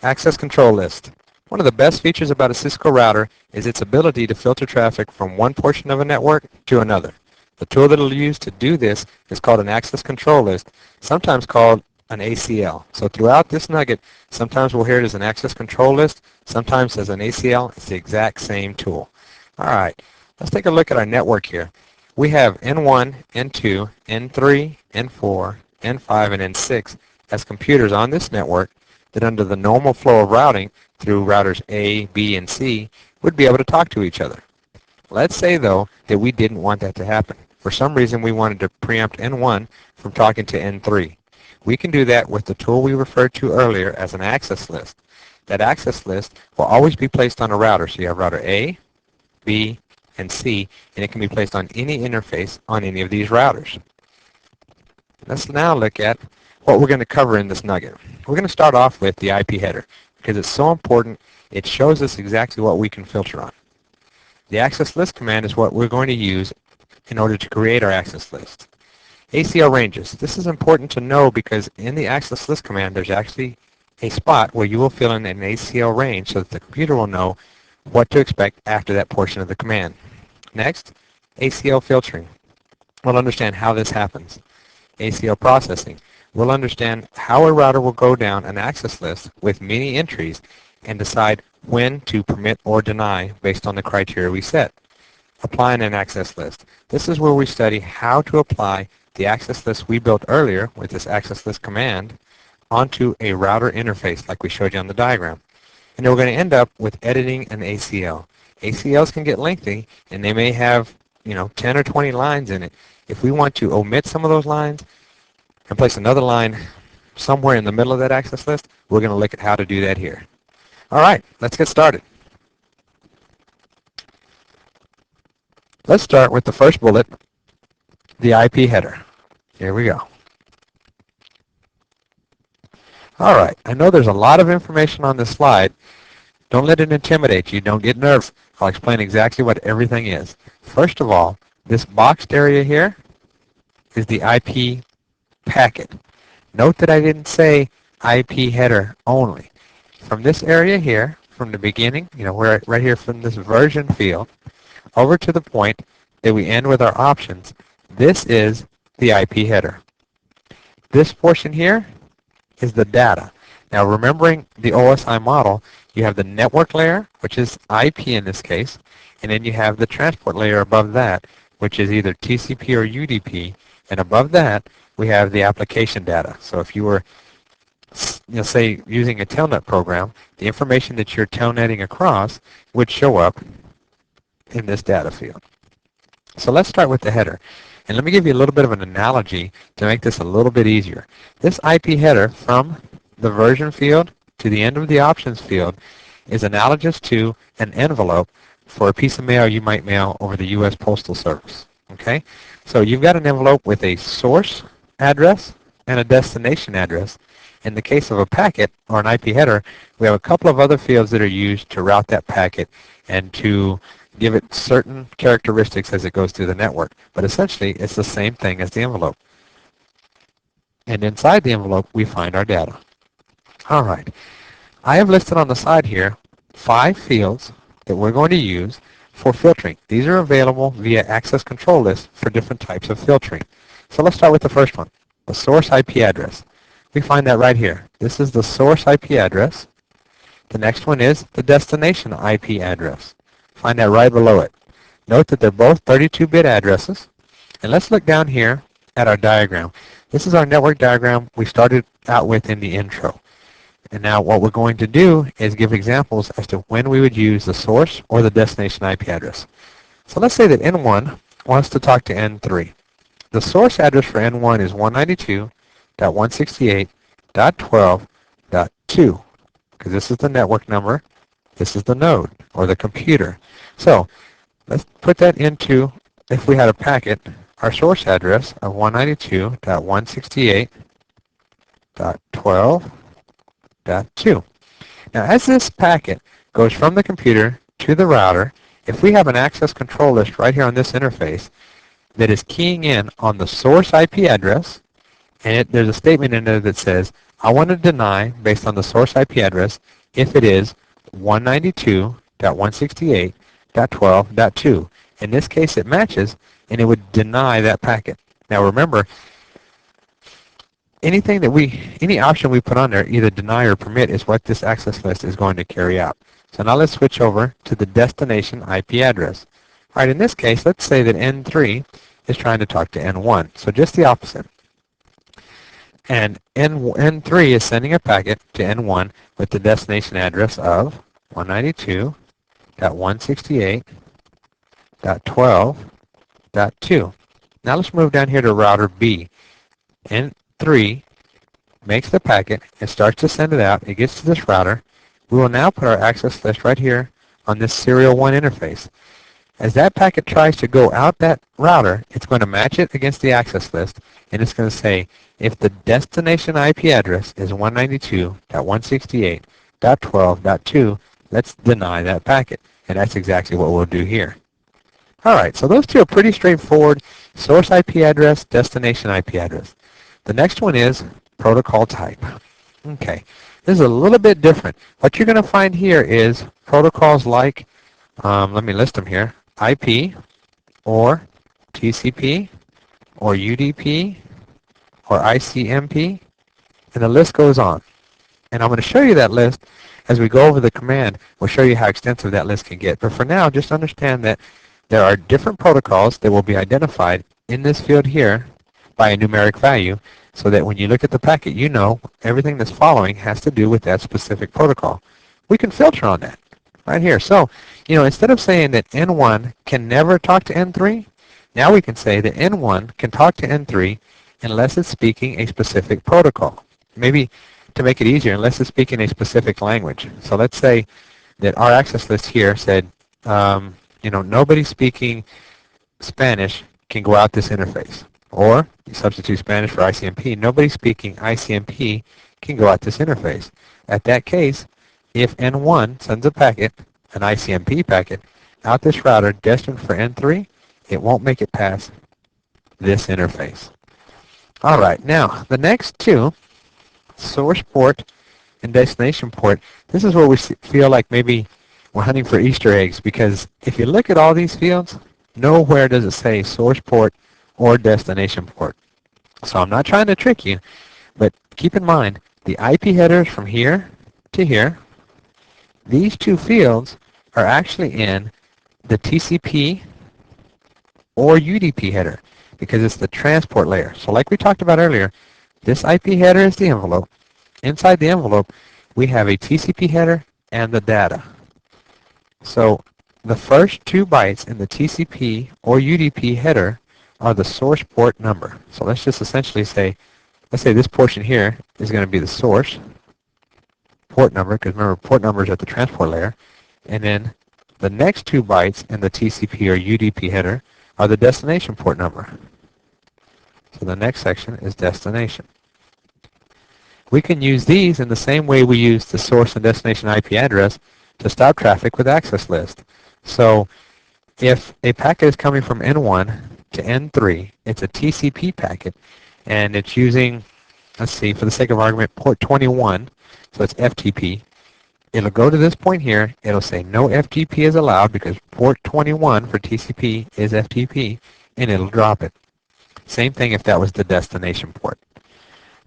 Access control list. One of the best features about a Cisco router is its ability to filter traffic from one portion of a network to another. The tool that it'll use to do this is called an access control list, sometimes called an ACL. So throughout this nugget, sometimes we'll hear it as an access control list, sometimes as an ACL. It's the exact same tool. All right, let's take a look at our network here. We have N1, N2, N3, N4, N5, and N6 as computers on this network that under the normal flow of routing through routers A, B, and C would be able to talk to each other. Let's say, though, that we didn't want that to happen. For some reason, we wanted to preempt N1 from talking to N3. We can do that with the tool we referred to earlier as an access list. That access list will always be placed on a router. So you have router A, B, and C, and it can be placed on any interface on any of these routers. Let's now look at what we're going to cover in this nugget. We're going to start off with the IP header because it's so important. It shows us exactly what we can filter on. The access list command is what we're going to use in order to create our access list. ACL ranges. This is important to know because in the access list command there's actually a spot where you will fill in an ACL range so that the computer will know what to expect after that portion of the command. Next, ACL filtering. We'll understand how this happens. ACL processing. We'll understand how a router will go down an access list with many entries and decide when to permit or deny based on the criteria we set. Applying an access list. This is where we study how to apply the access list we built earlier with this access list command onto a router interface like we showed you on the diagram. And then we're going to end up with editing an ACL. ACLs can get lengthy and they may have 10 or 20 lines in it. If we want to omit some of those lines and place another line somewhere in the middle of that access list, we're going to look at how to do that here. All right, let's get started. Let's start with the first bullet, the IP header. Here we go. All right, I know there's a lot of information on this slide. Don't let it intimidate you. Don't get nervous. I'll explain exactly what everything is. First of all, this boxed area here is the IP packet. Note that I didn't say IP header only. From this area here, from the beginning, we're right here from this version field, over to the point that we end with our options, this is the IP header. This portion here is the data. Now remembering the OSI model, you have the network layer, which is IP in this case, and then you have the transport layer above that, which is either TCP or UDP, and above that we have the application data. So if you were say using a telnet program, the information that you're telnetting across would show up in this data field. So let's start with the header. And let me give you a little bit of an analogy to make this a little bit easier. This IP header from the version field to the end of the options field is analogous to an envelope for a piece of mail you might mail over the U.S. Postal Service. Okay? So you've got an envelope with a source address and a destination address. In the case of a packet or an IP header, we have a couple of other fields that are used to route that packet and to give it certain characteristics as it goes through the network. But essentially, it's the same thing as the envelope. And inside the envelope, we find our data. All right. I have listed on the side here 5 fields that we're going to use for filtering. These are available via access control lists for different types of filtering. So let's start with the first one, the source IP address. We find that right here. This is the source IP address. The next one is the destination IP address. Find that right below it. Note that they're both 32-bit addresses. And let's look down here at our diagram. This is our network diagram we started out with in the intro. And now what we're going to do is give examples as to when we would use the source or the destination IP address. So let's say that N1 wants to talk to N3. The source address for N1 is 192.168.12.2 because this is the network number. This is the node or the computer. So let's put that into, if we had a packet, our source address of 192.168.12.2. Now as this packet goes from the computer to the router, if we have an access control list right here on this interface that is keying in on the source IP address And there's a statement in there that says, I want to deny based on the source IP address if it is 192.168.12.2. In this case, it matches, and it would deny that packet. Now remember, any option we put on there, either deny or permit, is what this access list is going to carry out. So now let's switch over to the destination IP address. All right, in this case, let's say that N3 is trying to talk to N1. So just the opposite. And N3 is sending a packet to N1 with the destination address of 192.168.12.2. Now let's move down here to router B. N3 makes the packet and starts to send it out. It gets to this router. We will now put our access list right here on this serial 1 interface. As that packet tries to go out that router, it's going to match it against the access list, and it's going to say, if the destination IP address is 192.168.12.2, let's deny that packet. And that's exactly what we'll do here. All right, so those two are pretty straightforward. Source IP address, destination IP address. The next one is protocol type. Okay, this is a little bit different. What you're going to find here is protocols like, let me list them here, IP or TCP or UDP or ICMP, and the list goes on. And I'm going to show you that list as we go over the command. We'll show you how extensive that list can get. But for now, just understand that there are different protocols that will be identified in this field here by a numeric value, so that when you look at the packet, you know everything that's following has to do with that specific protocol. We can filter on that right here. So, instead of saying that N1 can never talk to N3, now we can say that N1 can talk to N3 unless it's speaking a specific protocol. Maybe to make it easier, unless it's speaking a specific language. So let's say that our access list here said, nobody speaking Spanish can go out this interface. Or you substitute Spanish for ICMP. Nobody speaking ICMP can go out this interface. At that case, if N1 sends a packet, an ICMP packet, out this router destined for N3, it won't make it past this interface. All right, now the next two, source port and destination port, this is where we feel like maybe we're hunting for Easter eggs, because if you look at all these fields, nowhere does it say source port or destination port. So I'm not trying to trick you, but keep in mind the IP headers from here to here, these two fields are actually in the TCP or UDP header, because it's the transport layer. So like we talked about earlier, this IP header is the envelope. Inside the envelope, we have a TCP header and the data. So the first 2 bytes in the TCP or UDP header are the source port number. So let's just essentially say, let's say this portion here is going to be the source port number, because remember, port number is at the transport layer. And then the next 2 bytes in the TCP or UDP header are the destination port number. So the next section is destination. We can use these in the same way we use the source and destination IP address to stop traffic with access list. So if a packet is coming from N1 to N3, it's a TCP packet, and it's using, let's see, for the sake of argument, port 21, so it's FTP. It'll go to this point here, it'll say no FTP is allowed because port 21 for TCP is FTP, and it'll drop it. Same thing if that was the destination port.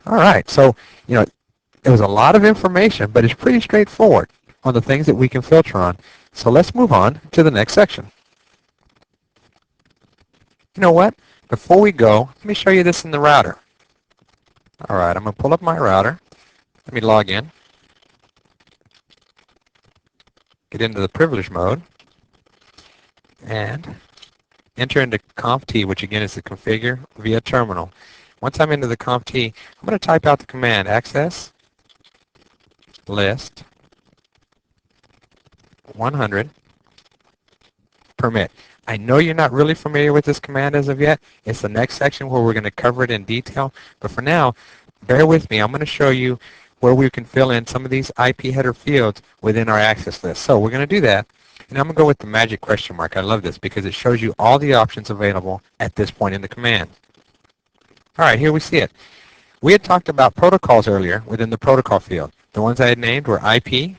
All right, so, it was a lot of information, but it's pretty straightforward on the things that we can filter on. So let's move on to the next section. You know what? Before we go, let me show you this in the router. All right, I'm going to pull up my router. Let me log in. Get into the privilege mode. And enter into conft, which again is the configure via terminal. Once I'm into the conft, I'm going to type out the command access list 100 permit. I know you're not really familiar with this command as of yet. It's the next section where we're going to cover it in detail. But for now, bear with me. I'm going to show you where we can fill in some of these IP header fields within our access list. So we're going to do that. And I'm going to go with the magic question mark. I love this because it shows you all the options available at this point in the command. All right, here we see it. We had talked about protocols earlier within the protocol field. The ones I had named were IP,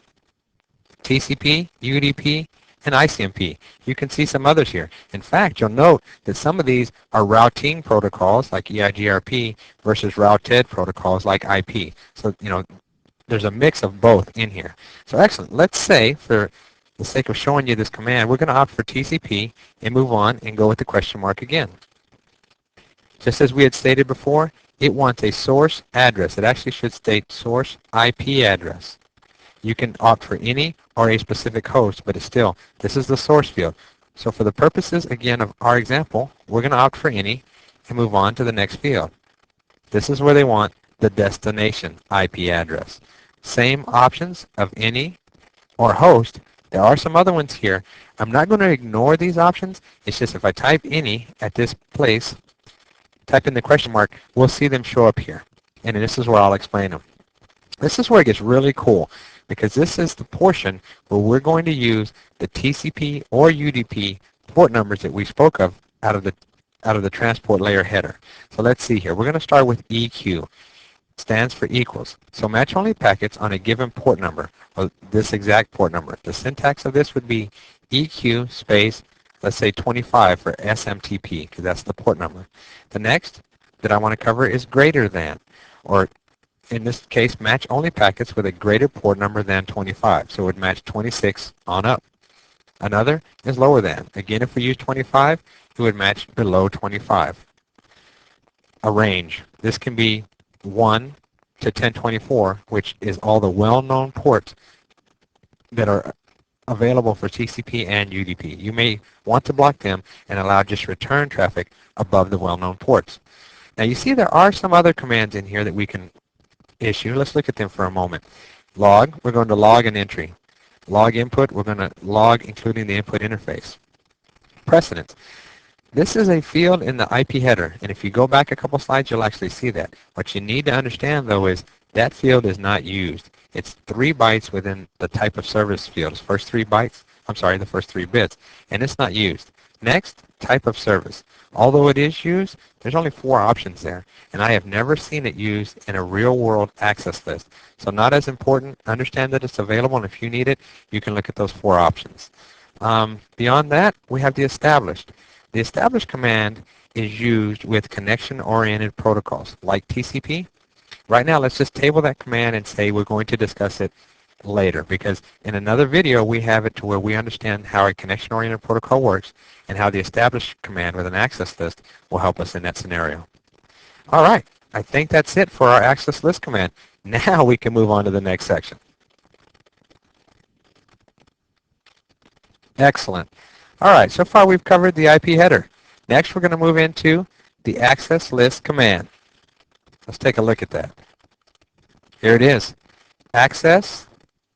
TCP, UDP, and ICMP. You can see some others here. In fact, you'll note that some of these are routing protocols like EIGRP versus routed protocols like IP. So, there's a mix of both in here. So excellent. Let's say, for the sake of showing you this command, we're going to opt for TCP and move on and go with the question mark again. Just as we had stated before, it wants a source address. It actually should state source IP address. You can opt for any or a specific host, but this is the source field. So for the purposes, again, of our example, we're going to opt for any and move on to the next field. This is where they want the destination IP address. Same options of any or host. There are some other ones here. I'm not going to ignore these options. It's just if I type any at this place, type in the question mark, we'll see them show up here. And this is where I'll explain them. This is where it gets really cool, because this is the portion where we're going to use the TCP or UDP port numbers that we spoke of out of the transport layer header. So let's see here. We're going to start with EQ. It stands for equals. So match only packets on a given port number, or this exact port number. The syntax of this would be EQ space, let's say 25 for SMTP, because that's the port number. The next that I want to cover is greater than, or in this case, match only packets with a greater port number than 25. So it would match 26 on up. Another is lower than. Again, if we use 25, it would match below 25. A range. This can be 1 to 1024, which is all the well-known ports that are available for TCP and UDP. You may want to block them and allow just return traffic above the well-known ports. Now you see there are some other commands in here that we can issue. Let's look at them for a moment. Log, we're going to log an entry. Log input, we're going to log including the input interface. Precedence. This is a field in the IP header, and if you go back a couple slides, you'll actually see that. What you need to understand, though, is that field is not used. It's 3 bytes within the type of service field. The first 3 bits, and it's not used. Next, type of service. Although it is used, there's only 4 options there, and I have never seen it used in a real-world access list. So not as important. Understand that it's available, and if you need it, you can look at those 4 options. Beyond that, we have the established. The established command is used with connection-oriented protocols like TCP. Right now, let's just table that command and say we're going to discuss it later, because in another video we have it to where we understand how a connection-oriented protocol works and how the established command with an access list will help us in that scenario. All right, I think that's it for our access list command. Now we can move on to the next section. Excellent. All right, so far we've covered the IP header. Next we're going to move into the access list command. Let's take a look at that. Here it is. Access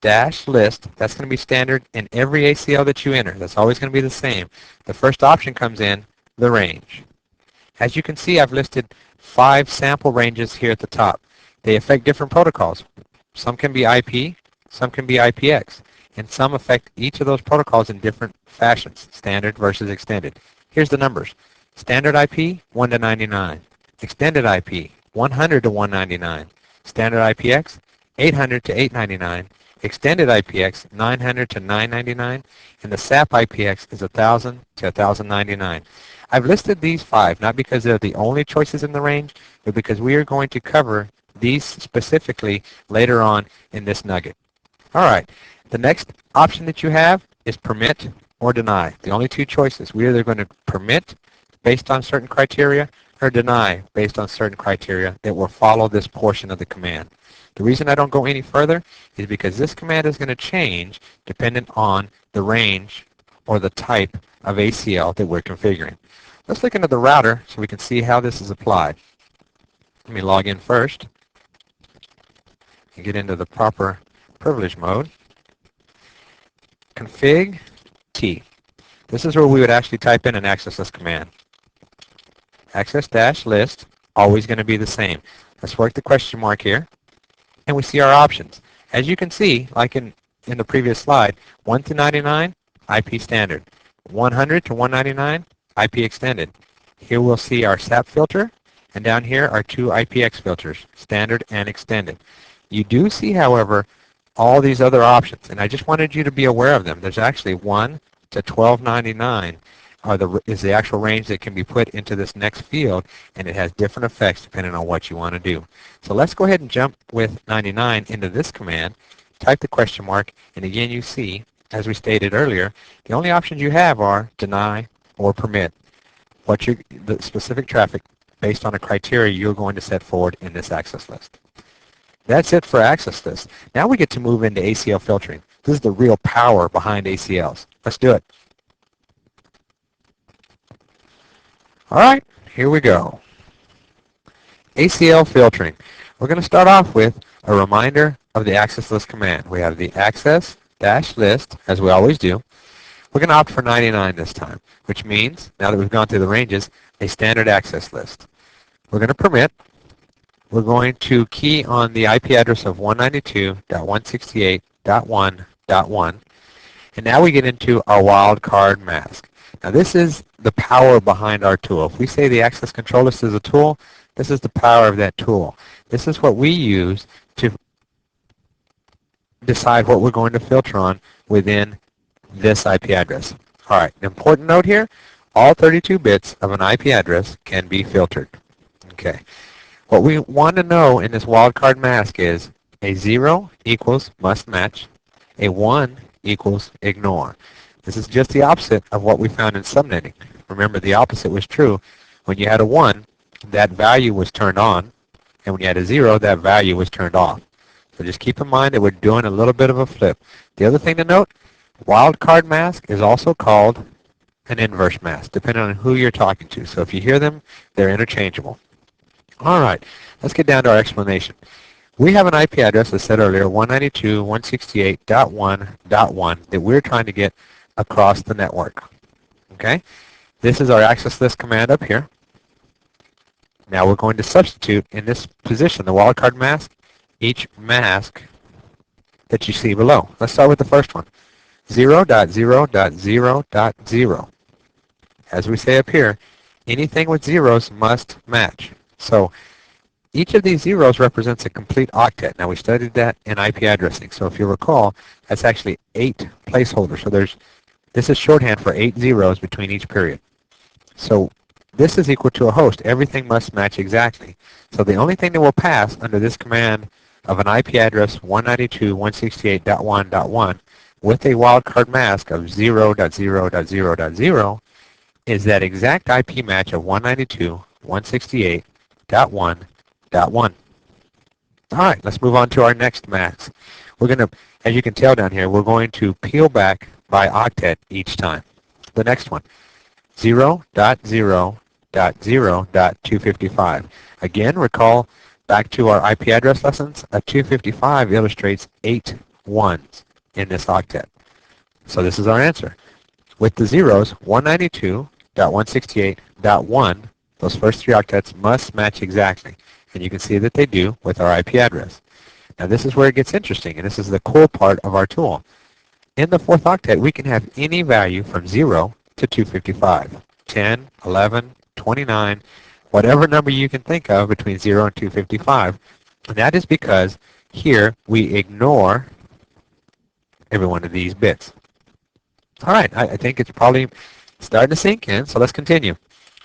-list. That's going to be standard in every ACL that you enter. That's always going to be the same. The first option comes in, the range. As you can see, I've listed 5 sample ranges here at the top. They affect different protocols. Some can be IP, some can be IPX, and some affect each of those protocols in different fashions, standard versus extended. Here's the numbers. Standard IP, 1 to 99. Extended IP, 100 to 199. Standard IPX, 800 to 899. Extended IPX, 900 to 999. And the SAP IPX is 1000 to 1099. I've listed these 5, not because they're the only choices in the range, but because we are going to cover these specifically later on in this nugget. All right, the next option that you have is permit or deny. The only 2 choices. We're either going to permit based on certain criteria or deny based on certain criteria that will follow this portion of the command. The reason I don't go any further is because this command is going to change dependent on the range or the type of ACL that we're configuring. Let's look into the router so we can see how this is applied. Let me log in first and get into the proper privilege mode. Config T. This is where we would actually type in an access list command. Access-list, always going to be the same. Let's work the question mark here, and we see our options. As you can see, like in the previous slide, 1 to 99, IP standard. 100 to 199, IP extended. Here we'll see our SAP filter, And down here are two IPX filters, standard and extended. You do see, however, all these other options, and I just wanted you to be aware of them. There's actually 1 to 1299 is the actual range that can be put into this next field, and it has different effects depending on what you want to do. So let's go ahead and jump with 99 into this command, type the question mark, and again you see, as we stated earlier, the only options you have are deny or permit the specific traffic based on a criteria you're going to set forward in this access list. That's it for access lists. Now we get to move into ACL filtering. This is the real power behind ACLs. Let's do it. All right, here we go. ACL filtering. We're going to start off with a reminder of the access list command. We have the access-list, as we always do. We're going to opt for 99 this time, which means, now that we've gone through the ranges, a standard access list. We're going to permit. We're going to key on the IP address of 192.168.1.1. And now we get into our wildcard mask. Now this is the power behind our tool. If we say the access control list is a tool, this is the power of that tool. This is what we use to decide what we're going to filter on within this IP address. All right, an important note here, all 32 bits of an IP address can be filtered. Okay. What we want to know in this wildcard mask is a 0 equals must match, a 1 equals ignore. This is just the opposite of what we found in subnetting. Remember, the opposite was true. When you had a 1, that value was turned on, and when you had a 0, that value was turned off. So just keep in mind that we're doing a little bit of a flip. The other thing to note, wildcard mask is also called an inverse mask, depending on who you're talking to. So if you hear them, they're interchangeable. All right, let's get down to our explanation. We have an IP address, as said earlier, 192.168.1.1 that we're trying to get across the network. Okay, this is our access list command up here. Now we're going to substitute in this position, the wildcard mask, each mask that you see below. Let's start with the first one, 0.0.0.0. As we say up here, anything with zeros must match. So each of these zeros represents a complete octet. Now we studied that in IP addressing. So if you recall, that's actually 8 placeholders. So this is shorthand for 8 zeros between each period. So this is equal to a host. Everything must match exactly. So the only thing that will pass under this command of an IP address 192.168.1.1 with a wildcard mask of 0.0.0.0 is that exact IP match of 192.168.1.1. All right, let's move on to our next mask. We're going to, as you can tell down here, we're going to peel back by octet each time. The next one, 0.0.0.255. Again, recall back to our IP address lessons, a 255 illustrates 8 ones in this octet. So this is our answer. With the zeros, 192.168.1, those first 3 octets must match exactly. And you can see that they do with our IP address. Now this is where it gets interesting, and this is the cool part of our tool. In the 4th octet, we can have any value from 0 to 255, 10, 11, 29, whatever number you can think of between 0 and 255. And that is because here we ignore every one of these bits. All right, I think it's probably starting to sink in, so let's continue.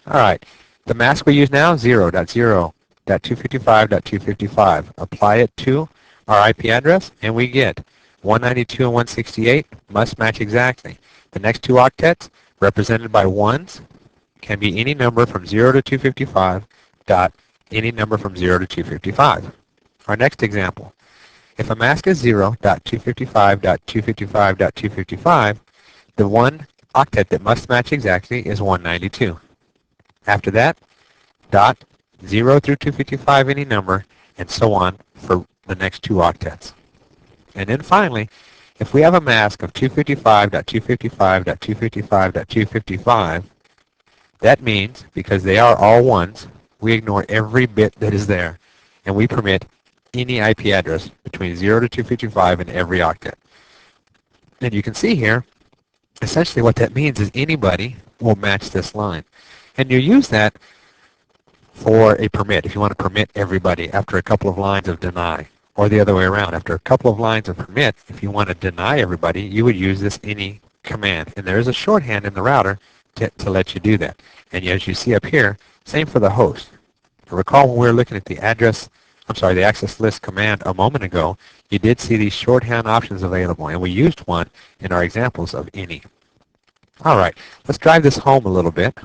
All right, the mask we use now, 0.0.255.255. Apply it to our IP address, and we get 192 and 168 must match exactly. The next 2 octets, represented by 1s, can be any number from 0 to 255 dot any number from 0 to 255. Our next example, if a mask is 0.255.255.255, the 1 octet that must match exactly is 192. After that, dot 0 through 255 any number, and so on for the next 2 octets. And then finally, if we have a mask of 255.255.255.255, that means, because they are all 1s, we ignore every bit that is there, and we permit any IP address between 0 to 255 in every octet. And you can see here, essentially what that means is anybody will match this line. And you use that for a permit, if you want to permit everybody after a couple of lines of deny, or the other way around. After a couple of lines of permit, if you want to deny everybody, you would use this any command. And there is a shorthand in the router to let you do that. And as you see up here, same for the host. Recall when we were looking at the the access list command a moment ago, you did see these shorthand options available, and we used one in our examples of any. All right, let's drive this home a little bit.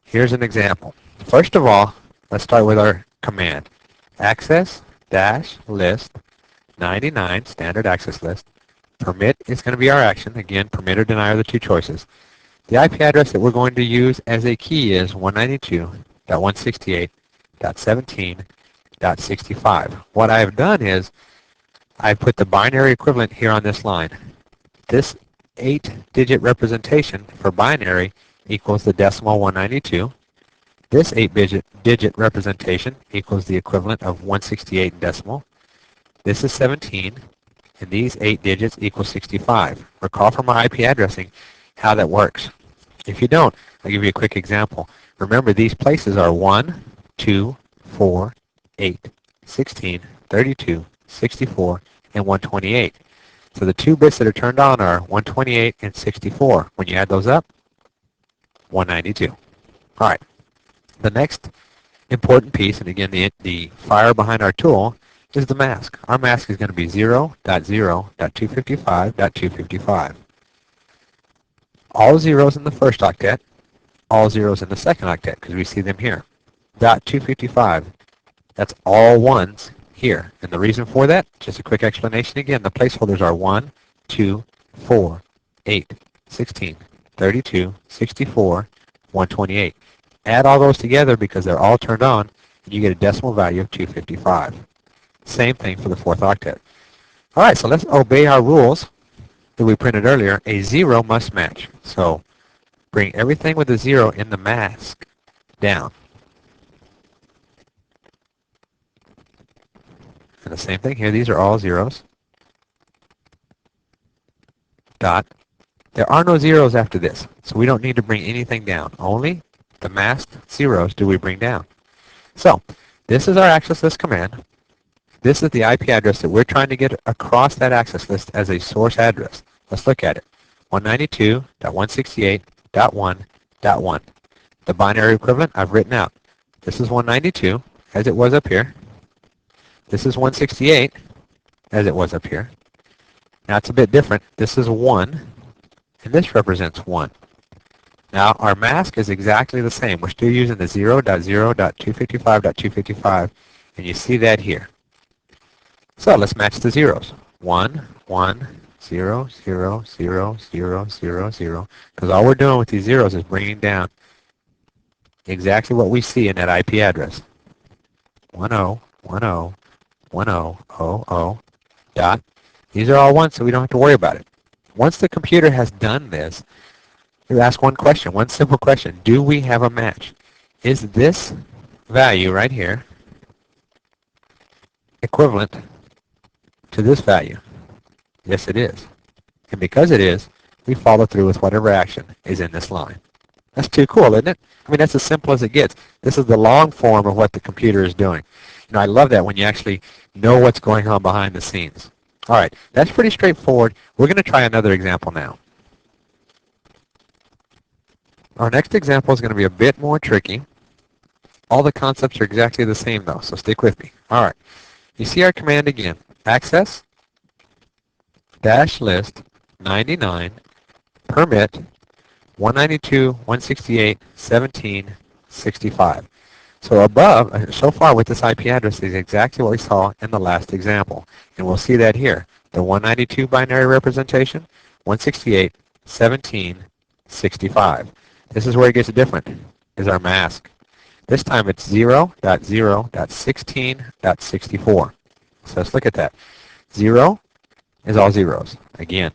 Here's an example. First of all, let's start with our command. Access-list 99, standard access list. Permit is going to be our action. Again, permit or deny are the two choices. The IP address that we're going to use as a key is 192.168.17.65. What I've done is I've put the binary equivalent here on this line. This 8-digit representation for binary equals the decimal 192. This 8-digit representation equals the equivalent of 168 in decimal. This is 17, and these 8 digits equal 65. Recall from our IP addressing how that works. If you don't, I'll give you a quick example. Remember, these places are 1, 2, 4, 8, 16, 32, 64, and 128. So the two bits that are turned on are 128 and 64. When you add those up, 192. All right. The next important piece, and again, the fire behind our tool, is the mask. Our mask is going to be 0.0.255.255. All zeros in the first octet, all zeros in the second octet, because we see them here. .255, that's all ones here. And the reason for that, just a quick explanation again, the placeholders are 1, 2, 4, 8, 16, 32, 64, 128. Add all those together because they're all turned on, and you get a decimal value of 255. Same thing for the fourth octet. All right, so let's obey our rules that we printed earlier. A 0 must match. So bring everything with a 0 in the mask down. And the same thing here. These are all zeros. Dot. There are no zeros after this, so we don't need to bring anything down. Only the masked zeros do we bring down. So this is our access list command. This is the IP address that we're trying to get across that access list as a source address. Let's look at it. 192.168.1.1. The binary equivalent I've written out. This is 192 as it was up here. This is 168 as it was up here. Now it's a bit different. This is 1 and this represents 1. Now our mask is exactly the same. We're still using the 0.0.255.255 and you see that here. So let's match the zeros. 1, 1, 0, 0, 0, 0, 0, 0. Because all we're doing with these zeros is bringing down exactly what we see in that IP address. 10, 10, 10, 10, 00, dot. These are all ones, so we don't have to worry about it. Once the computer has done this, you ask one question, one simple question. Do we have a match? Is this value right here equivalent to this value? Yes, it is. And because it is, we follow through with whatever action is in this line. That's too cool, isn't it? I mean, that's as simple as it gets. This is the long form of what the computer is doing. You know, I love that when you actually know what's going on behind the scenes. All right, that's pretty straightforward. We're going to try another example now. Our next example is going to be a bit more tricky. All the concepts are exactly the same, though, so stick with me. All right, you see our command again. Access -list 99 permit 192.168.17.65. So above, so far with this IP address is exactly what we saw in the last example. And we'll see that here. The 192 binary representation, 168.17.65. This is where it gets different, is our mask. This time it's 0.0.16.64. So let's look at that. 0 is all zeros. Again,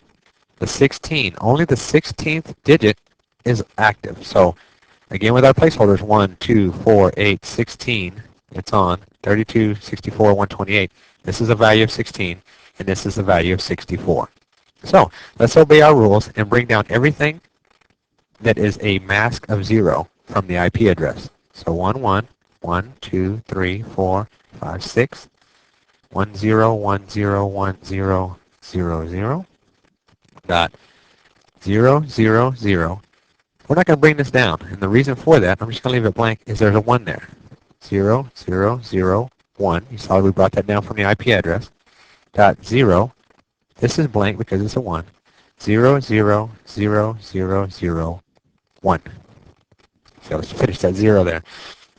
the 16, only the 16th digit is active. So again, with our placeholders, 1, 2, 4, 8, 16, it's on, 32, 64, 128. This is a value of 16, and this is the value of 64. So let's obey our rules and bring down everything that is a mask of 0 from the IP address. So 1, 1, 1, 2, 3, 4, 5, 6, 1, 0, 1, 0, 1, 0, 0, 0, dot 0, 0, 0. We're not going to bring this down, and the reason for that, I'm just going to leave it blank, is there's a 1 there. 0, 0, 0, 1. You saw we brought that down from the IP address. Dot 0. This is blank because it's a 1. 0, 0, 0, 0, 0, 1. So let's finish that 0 there.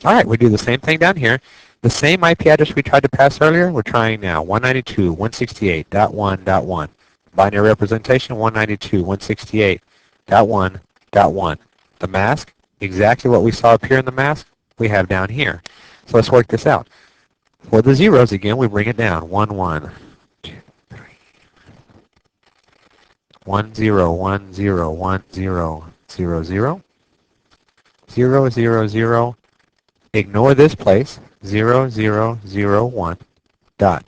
All right, we do the same thing down here. The same IP address we tried to pass earlier, we're trying now. 192.168.1.1. Binary representation, 192.168.1.1. The mask, exactly what we saw up here in the mask, we have down here. So let's work this out. For the zeros, again, we bring it down. 1, 1, 2, 3. 1, 0, 1, 0, 1, 0, 0, 0. 0, 0, 0. Ignore this place. 0, 0, 0, 1. Dot.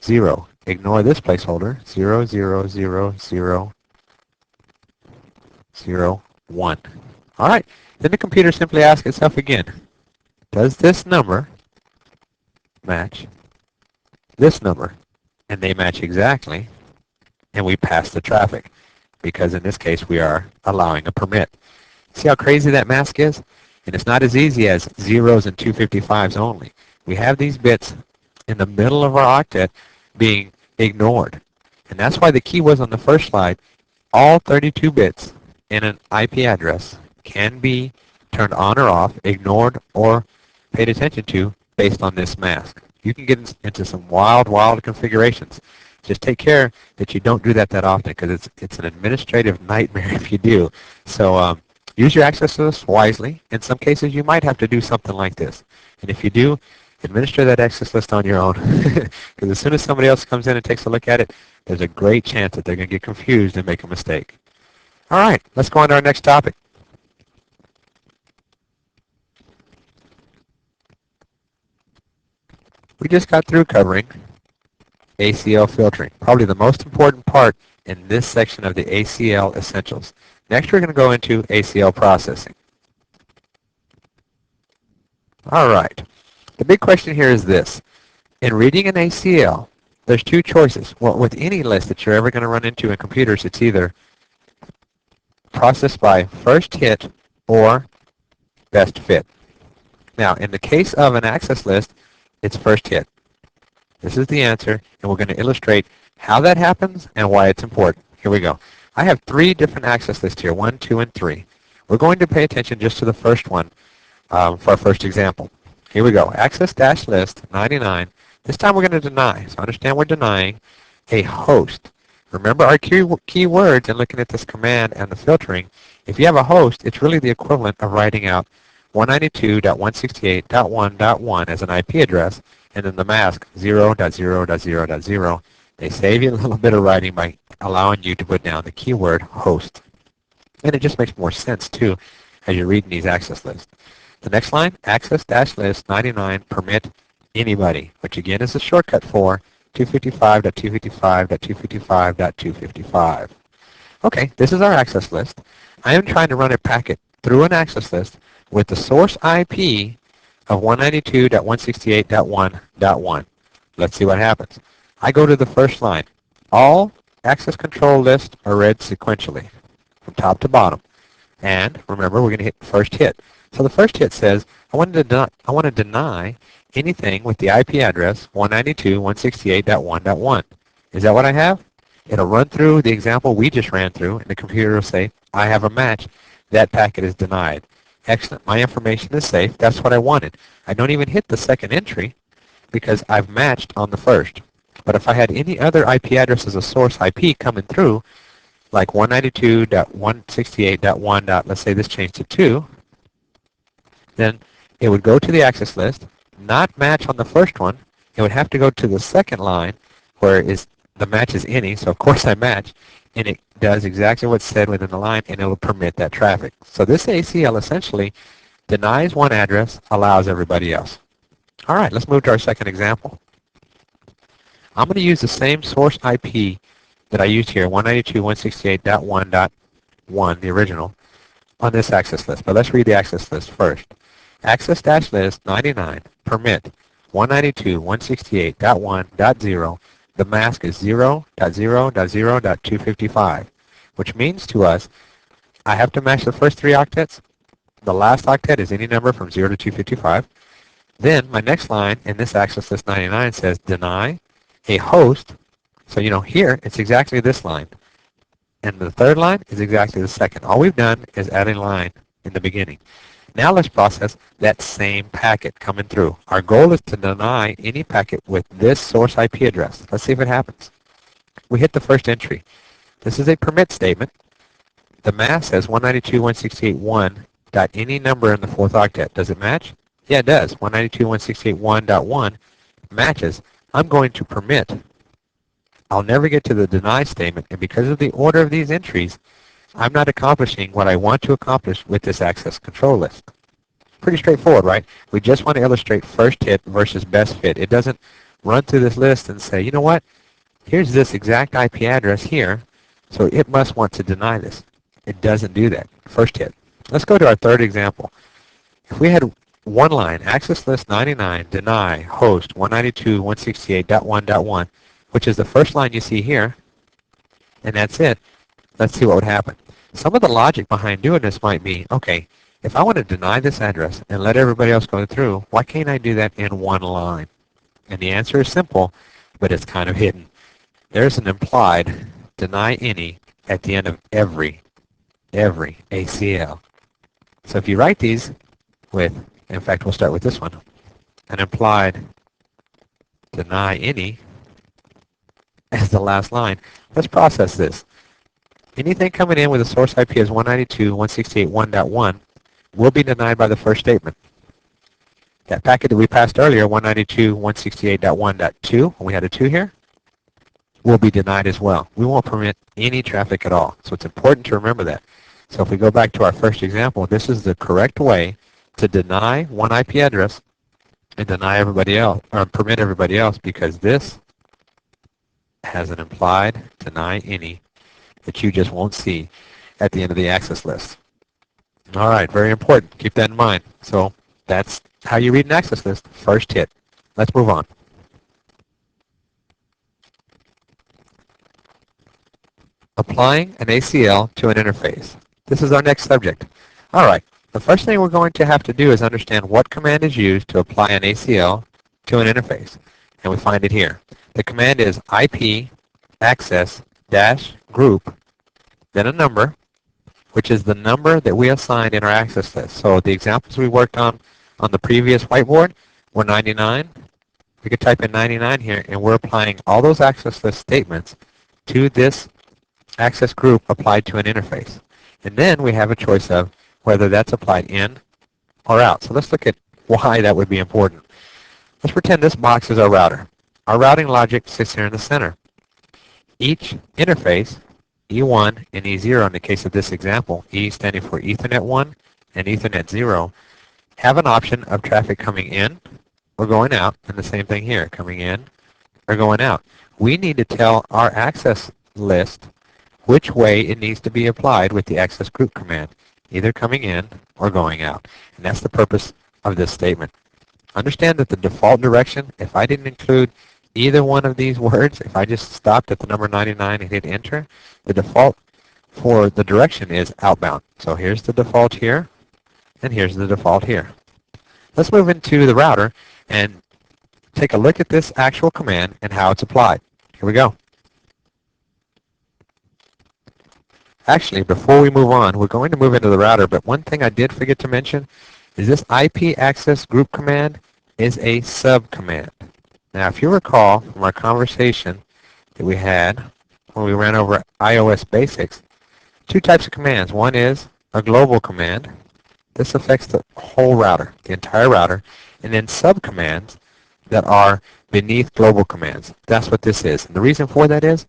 0. Ignore this placeholder. 0, 0, 0, 0, 0, 1. All right. Then the computer simply asks itself again, does this number match this number? And they match exactly, and we pass the traffic, because in this case we are allowing a permit. See how crazy that mask is? And it's not as easy as zeros and 255s only. We have these bits in the middle of our octet being ignored. And that's why the key was on the first slide. All 32 bits in an IP address can be turned on or off, ignored, or paid attention to based on this mask. You can get into some wild, wild configurations. Just take care that you don't do that often, because it's an administrative nightmare if you do. So use your access list wisely. In some cases, you might have to do something like this. And if you do, administer that access list on your own. Because as soon as somebody else comes in and takes a look at it, there's a great chance that they're going to get confused and make a mistake. All right, let's go on to our next topic. We just got through covering ACL filtering, probably the most important part in this section of the ACL Essentials. Next, we're going to go into ACL processing. All right. The big question here is this. In reading an ACL, there's two choices. Well, with any list that you're ever going to run into in computers, it's either processed by first hit or best fit. Now, in the case of an access list, it's first hit. This is the answer, and we're going to illustrate how that happens and why it's important. Here we go. I have 3 different access lists here, 1, 2, and 3. We're going to pay attention just to the first one for our first example. Here we go. Access-list 99. This time we're going to deny. So understand we're denying a host. Remember our key words in looking at this command and the filtering. If you have a host, it's really the equivalent of writing out 192.168.1.1 as an IP address, and then the mask 0.0.0.0. They save you a little bit of writing by allowing you to put down the keyword host. And it just makes more sense, too, as you're reading these access lists. The next line, access-list 99 permit anybody, which again is a shortcut for 255.255.255.255. Okay, this is our access list. I am trying to run a packet through an access list with the source IP of 192.168.1.1. Let's see what happens. I go to the first line. All access control lists are read sequentially from top to bottom. And remember, we're going to hit first hit. So the first hit says, I want to deny anything with the IP address 192.168.1.1. Is that what I have? It'll run through the example we just ran through, and the computer will say, I have a match. That packet is denied. Excellent. My information is safe. That's what I wanted. I don't even hit the second entry because I've matched on the first. But if I had any other IP address as a source IP coming through, like 192.168.1. Let's say this changed to 2, then it would go to the access list, not match on the first one. It would have to go to the second line where the match is any, so of course I match, and it does exactly what's said within the line, and it will permit that traffic. So this ACL essentially denies one address, allows everybody else. All right, let's move to our second example. I'm going to use the same source IP that I used here, 192.168.1.1, the original, on this access list. But let's read the access list first. Access-list 99 permit 192.168.1.0. The mask is 0.0.0.255, which means to us I have to match the first three octets. The last octet is any number from 0 to 255. Then my next line in this access list 99 says deny a host. So here it's exactly this line. And the third line is exactly the second. All we've done is add a line in the beginning. Now let's process that same packet coming through. Our goal is to deny any packet with this source IP address. Let's see if it happens. We hit the first entry. This is a permit statement. The mask says 192.168.1 dot any number in the fourth octet. Does it match? Yeah, it does. 192.168.1.1 matches. I'm going to permit. I'll never get to the deny statement, and because of the order of these entries, I'm not accomplishing what I want to accomplish with this access control list. Pretty straightforward, right? We just want to illustrate first hit versus best fit. It doesn't run through this list and say, you know what? Here's this exact IP address here, so it must want to deny this. It doesn't do that. First hit. Let's go to our third example. If we had one line, access list 99, deny, host 192.168.1.1, which is the first line you see here, and that's it. Let's see what would happen. Some of the logic behind doing this might be, okay, if I want to deny this address and let everybody else go through, why can't I do that in one line? And the answer is simple, but it's kind of hidden. There's an implied deny any at the end of every ACL. So if you write these with, in fact, we'll start with this one, an implied deny any as the last line. Let's process this. Anything coming in with a source IP as 192.168.1.1 will be denied by the first statement. That packet that we passed earlier, 192.168.1.2, when we had a 2 here, will be denied as well. We won't permit any traffic at all. So it's important to remember that. So if we go back to our first example, this is the correct way to deny one IP address and deny everybody else, or permit everybody else, because this has an implied deny any that you just won't see at the end of the access list. All right, very important. Keep that in mind. So that's how you read an access list. First hit. Let's move on. Applying an ACL to an interface. This is our next subject. All right, the first thing we're going to have to do is understand what command is used to apply an ACL to an interface. And we find it here. The command is IP access -group, then a number, which is the number that we assigned in our access list. So the examples we worked on the previous whiteboard were 99. We could type in 99 here, and we're applying all those access list statements to this access group applied to an interface. And then we have a choice of whether that's applied in or out. So let's look at why that would be important. Let's pretend this box is our router. Our routing logic sits here in the center. Each interface, E1 and E0 in the case of this example, E standing for Ethernet 1 and Ethernet 0, have an option of traffic coming in or going out, and the same thing here, coming in or going out. We need to tell our access list which way it needs to be applied with the access group command, either coming in or going out. And that's the purpose of this statement. Understand that the default direction, if I didn't include either one of these words, if I just stopped at the number 99 and hit enter, the default for the direction is outbound. So here's the default here, and here's the default here. Let's move into the router and take a look at this actual command and how it's applied. Here we go. Actually, before we move on, we're going to move into the router, but one thing I did forget to mention is this IP access group command is a subcommand. Now, if you recall from our conversation that we had when we ran over iOS basics, two types of commands. One is a global command. This affects the whole router, the entire router, and then subcommands that are beneath global commands. That's what this is. And the reason for that is,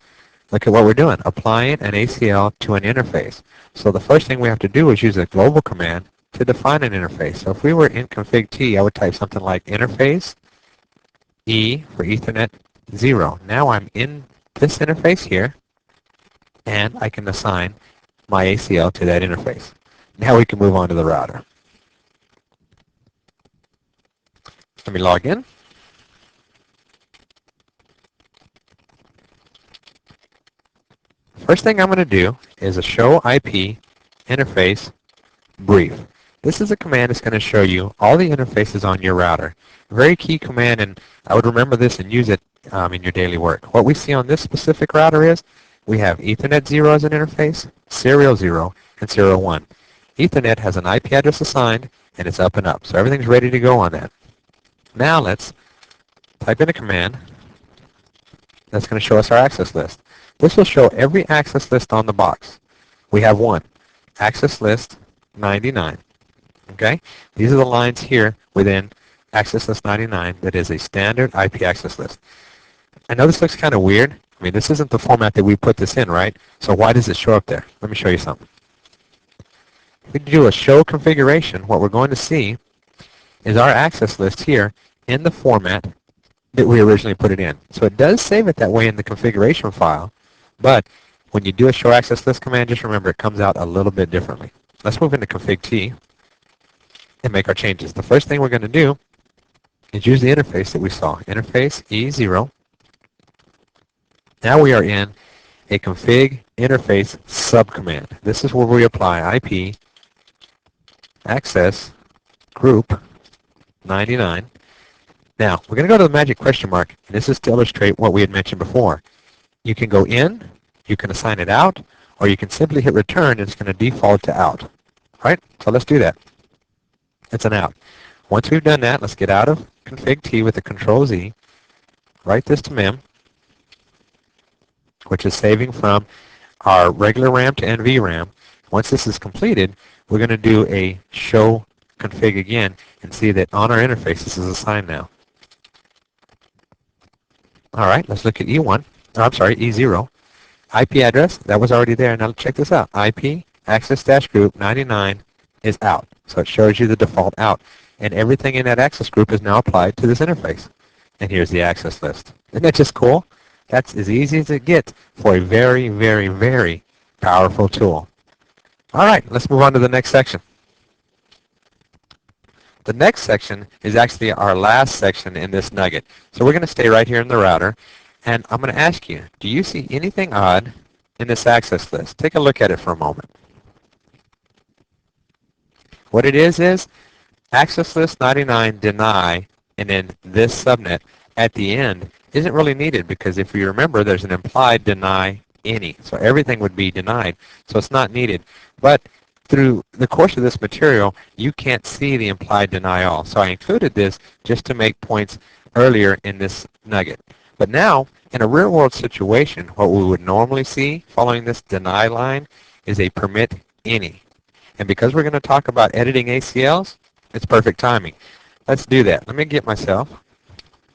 look at what we're doing, applying an ACL to an interface. So the first thing we have to do is use a global command to define an interface. So if we were in config T, I would type something like interface E for Ethernet 0. Now I'm in this interface here, and I can assign my ACL to that interface. Now we can move on to the router. Let me log in. First thing I'm going to do is a show IP interface brief. This is a command that's going to show you all the interfaces on your router. A very key command, and I would remember this and use it in your daily work. What we see on this specific router is we have Ethernet 0 as an interface, Serial 0, and Serial 1. Ethernet has an IP address assigned, and it's up and up. So everything's ready to go on that. Now let's type in a command that's going to show us our access list. This will show every access list on the box. We have one, access list 99. Okay? These are the lines here within access list 99 that is a standard IP access list. I know this looks kind of weird. I mean, this isn't the format that we put this in, right? So why does it show up there? Let me show you something. If we do a show configuration, what we're going to see is our access list here in the format that we originally put it in. So it does save it that way in the configuration file, but when you do a show access list command, just remember it comes out a little bit differently. Let's move into config T and make our changes. The first thing we're going to do is use the interface that we saw, interface E0. Now we are in a config interface subcommand. This is where we apply IP access group 99. Now, we're going to go to the magic question mark, and this is to illustrate what we had mentioned before. You can go in, you can assign it out, or you can simply hit return, and it's going to default to out. All right? So let's do that. It's an out. Once we've done that, let's get out of config T with the Control Z, write this to mem, which is saving from our regular RAM to NVRAM. Once this is completed, we're going to do a show config again and see that on our interface this is assigned now. All right, let's look at E1. Oh, I'm sorry, E0. IP address, that was already there. Now check this out. IP access-group 99 is out. So it shows you the default out. And everything in that access group is now applied to this interface. And here's the access list. Isn't that just cool? That's as easy as it gets for a very, very, very powerful tool. All right, let's move on to the next section. The next section is actually our last section in this nugget. So we're going to stay right here in the router, and I'm going to ask you, do you see anything odd in this access list? Take a look at it for a moment. What it is access list 99 deny, and then this subnet at the end isn't really needed because if you remember, there's an implied deny any. So everything would be denied, so it's not needed. But through the course of this material, you can't see the implied deny all. So I included this just to make points earlier in this nugget. But now, in a real-world situation, what we would normally see following this deny line is a permit any. And because we're going to talk about editing ACLs, it's perfect timing. Let's do that. Let me get myself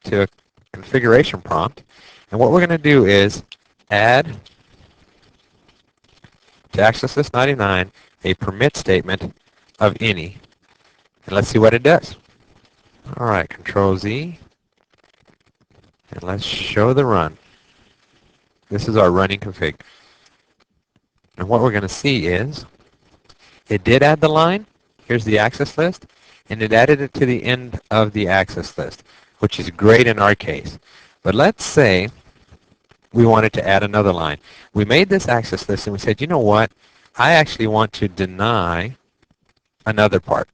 to a configuration prompt. And what we're going to do is add to access list 99 a permit statement of any. And let's see what it does. All right, Control Z. And let's show the run. This is our running config. And what we're going to see is it did add the line. Here's the access list. And it added it to the end of the access list, which is great in our case. But let's say we wanted to add another line. We made this access list and we said, you know what? I actually want to deny another part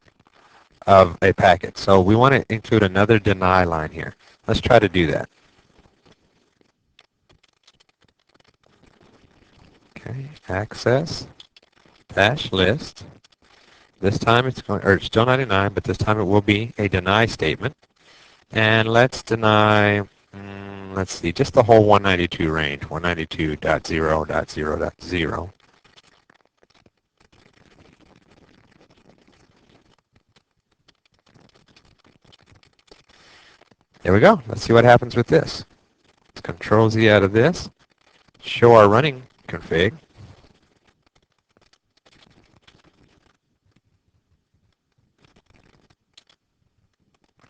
of a packet. So we want to include another deny line here. Let's try to do that. Okay, access dash list. This time it's going, or it's still 99, but this time it will be a deny statement. And let's deny, let's see, just the whole 192 range, 192.0.0.0. There we go. Let's see what happens with this. Let's Control Z out of this, show our running config.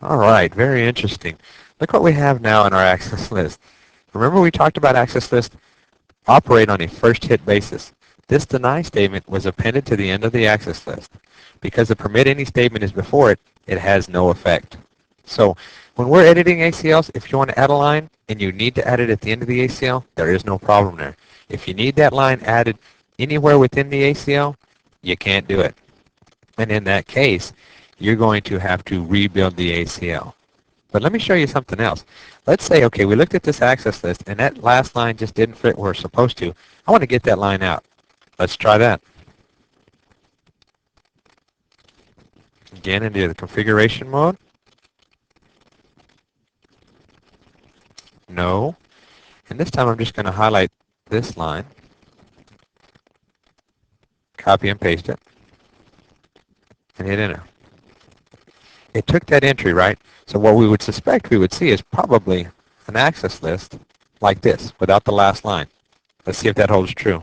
All right, very interesting. Look what we have now in our access list. Remember we talked about access lists operate on a first hit basis. this deny statement was appended to the end of the access list. Because the permit any statement is before it, it has no effect. So when we're editing ACLs, if you want to add a line and you need to add it at the end of the ACL, there is no problem there. If you need that line added anywhere within the ACL, you can't do it. And in that case, you're going to have to rebuild the ACL. But let me show you something else. Let's say, okay, we looked at this access list, and that last line just didn't fit where it's supposed to. I want to get that line out. Let's try that. Again, into the configuration mode. No. And this time I'm just going to highlight this line, copy and paste it, and hit enter. It took that entry, right? So what we would suspect we would see is probably an access list like this, without the last line. Let's see if that holds true.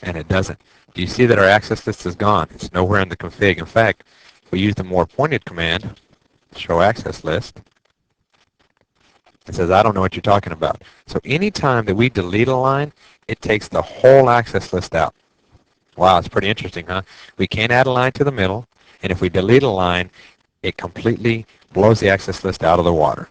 And it doesn't. Do you see that our access list is gone? It's nowhere in the config. In fact, if we use the more pointed command, show access list, it says, I don't know what you're talking about. So anytime that we delete a line, it takes the whole access list out. Wow, it's pretty interesting, huh? We can't add a line to the middle, and if we delete a line, it completely blows the access list out of the water.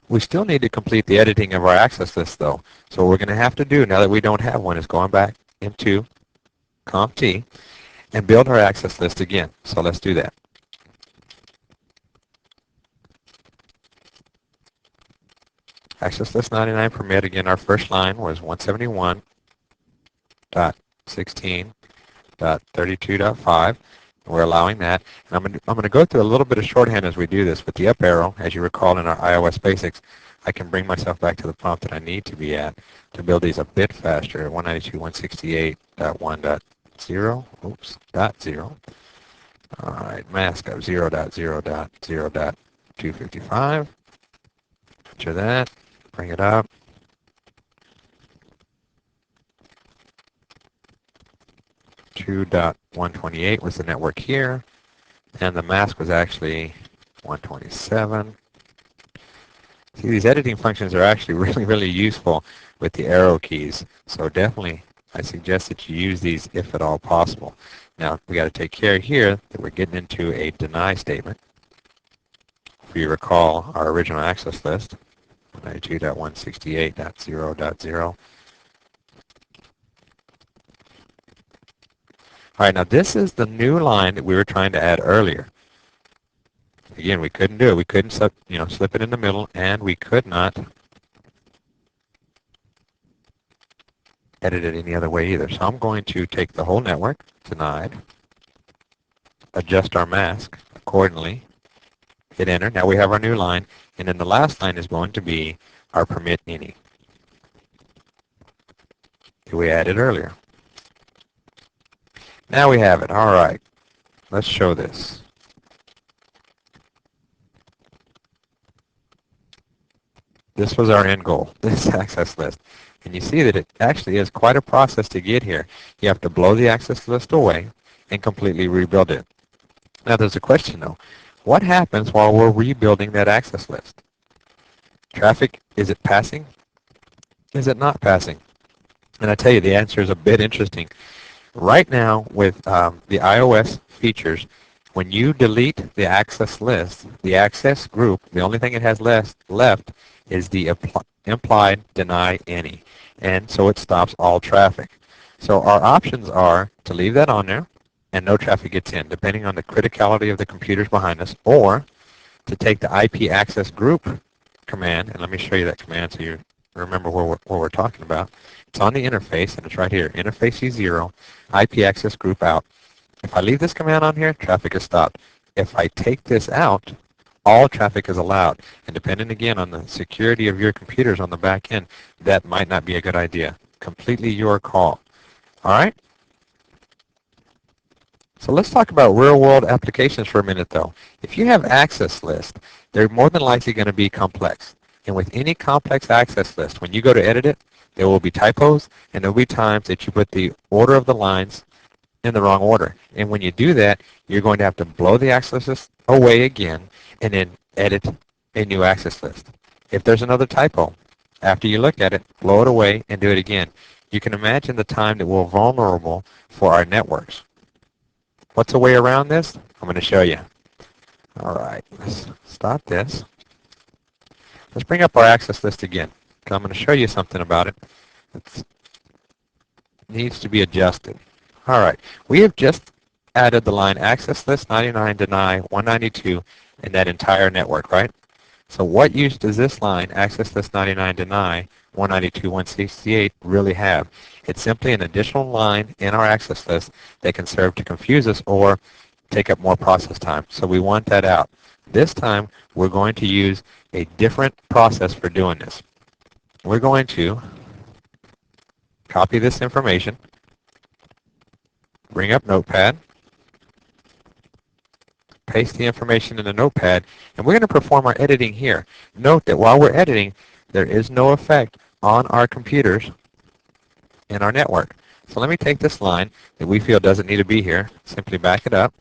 We still need to complete the editing of our access list, though. So what we're going to have to do, now that we don't have one, is going back into CompT and build our access list again. So let's do that. Access list 99 permit, again, our first line was 171.16.32.5. We're allowing that. And I'm going to go through a little bit of shorthand as we do this. With the up arrow, as you recall in our iOS basics, I can bring myself back to the prompt that I need to be at to build these a bit faster. 192.168.1.0, oops, .0. All right, mask of 0.0.0.255. Picture that. Bring it up. .128 was the network here, and the mask was actually 127. See, these editing functions are actually really useful with the arrow keys, so definitely I suggest that you use these if at all possible. Now, we got to take care here that we're getting into a deny statement. If you recall our original access list, 192.168.0.0. All right, now this is the new line that we were trying to add earlier. Again, we couldn't do it. We couldn't slip it in the middle, and we could not edit it any other way either. So I'm going to take the whole network, denied, adjust our mask accordingly, hit enter. Now we have our new line, and then the last line is going to be our permit any that we added earlier. Now we have it. All right. Let's show this. This was our end goal, this access list. And you see that it actually is quite a process to get here. You have to blow the access list away and completely rebuild it. Now there's a question though. What happens while we're rebuilding that access list? Traffic, is it passing? Is it not passing? And I tell you, the answer is a bit interesting. Right now, with the iOS features, when you delete the access list, the access group, the only thing it has left is the implied deny any. And so it stops all traffic. So our options are to leave that on there and no traffic gets in, depending on the criticality of the computers behind us, or to take the IP access group command, and let me show you that command so you remember what we're talking about. It's on the interface, and it's right here, interface E0, IP access group out. If I leave this command on here, traffic is stopped. If I take this out, all traffic is allowed. And depending again on the security of your computers on the back end, that might not be a good idea. Completely your call. All right? So let's talk about real-world applications for a minute, though. If you have access lists, they're more than likely going to be complex. And with any complex access list, when you go to edit it, there will be typos, and there will be times that you put the order of the lines in the wrong order. And when you do that, you're going to have to blow the access list away again and then edit a new access list. If there's another typo, after you look at it, blow it away and do it again. You can imagine the time that we're vulnerable for our networks. What's a way around this? I'm going to show you. All right, let's stop this. Let's bring up our access list again. I'm going to show you something about it that needs to be adjusted. All right, we have just added the line access list 99 deny 192 in that entire network, right? So what use does this line, access list 99 deny 192 168, really have? It's simply an additional line in our access list that can serve to confuse us or take up more process time. So we want that out. This time we're going to use a different process for doing this. We're going to copy this information, bring up Notepad, paste the information in the Notepad, and we're going to perform our editing here. Note that while we're editing, there is no effect on our computers in our network. So let me take this line that we feel doesn't need to be here, simply back it up,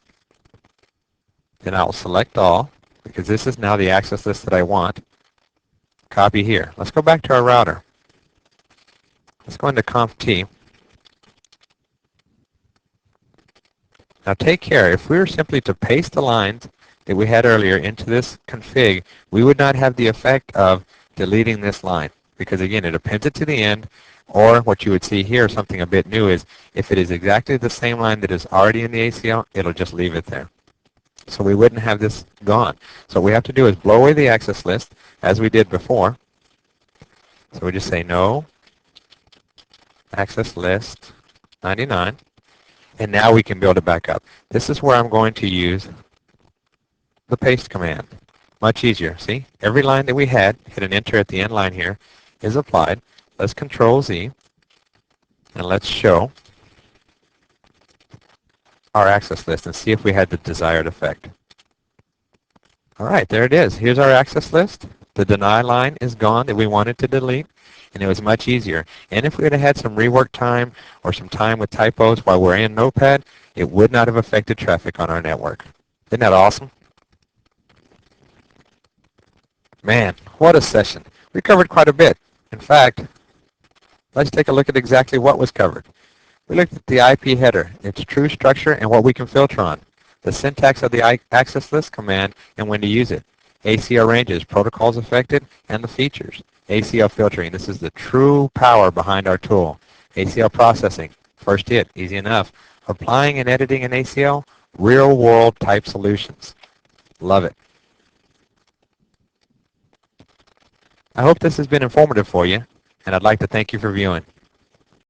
then I'll select all, because this is now the access list that I want. Copy here. Let's go back to our router. Let's go into conft. Now take care, if we were simply to paste the lines that we had earlier into this config, we would not have the effect of deleting this line, because again, it appends it to the end, or what you would see here, something a bit new, is if it is exactly the same line that is already in the ACL, it'll just leave it there. So we wouldn't have this gone. So what we have to do is blow away the access list, as we did before. So we just say no, access list 99, and now we can build it back up. This is where I'm going to use the paste command. Much easier. See, every line that we had, hit an enter at the end line here, is applied. Let's Control Z, and let's show our access list and see if we had the desired effect. All right, there it is. Here's our access list. The deny line is gone that we wanted to delete, and it was much easier. And if we had had some rework time or some time with typos while we're in Notepad, it would not have affected traffic on our network. Isn't that awesome? Man, what a session. We covered quite a bit. In fact, let's take a look at exactly what was covered. We looked at the IP header, its true structure, and what we can filter on. The syntax of the access list command and when to use it. ACL ranges, protocols affected, and the features. ACL filtering, this is the true power behind our tool. ACL processing, first hit, easy enough. Applying and editing in ACL, real-world type solutions. Love it. I hope this has been informative for you, and I'd like to thank you for viewing.